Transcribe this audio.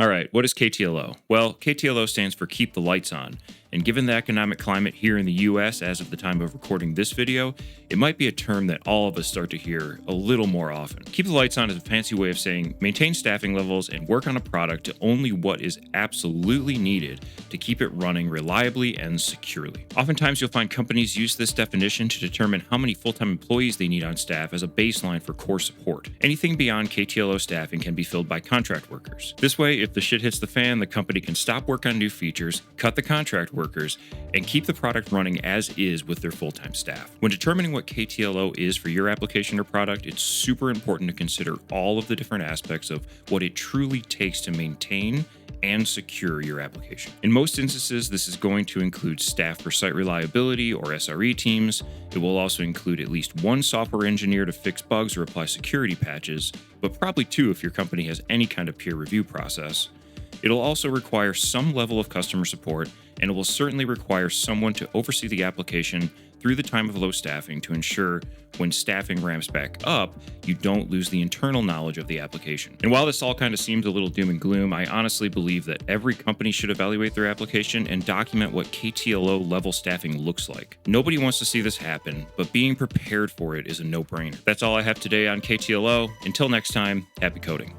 All right, what is KTLO? Well, KTLO stands for Keep the Lights On. And given the economic climate here in the US as of the time of recording this video, it might be a term that all of us start to hear a little more often. Keep the lights on is a fancy way of saying maintain staffing levels and work on a product to only what is absolutely needed to keep it running reliably and securely. Oftentimes, you'll find companies use this definition to determine how many full-time employees they need on staff as a baseline for core support. Anything beyond KTLO staffing can be filled by contract workers. This way, if the shit hits the fan, the company can stop work on new features, cut the contract workers, and keep the product running as is with their full-time staff. When determining what KTLO is for your application or product, it's super important to consider all of the different aspects of what it truly takes to maintain and secure your application. In most instances, this is going to include staff for site reliability or SRE teams. It will also include at least one software engineer to fix bugs or apply security patches, but probably two if your company has any kind of peer review process. It'll also require some level of customer support, and it will certainly require someone to oversee the application through the time of low staffing to ensure when staffing ramps back up, you don't lose the internal knowledge of the application. And while this all kind of seems a little doom and gloom, I honestly believe that every company should evaluate their application and document what KTLO level staffing looks like. Nobody wants to see this happen, but being prepared for it is a no-brainer. That's all I have today on KTLO. Until next time, happy coding.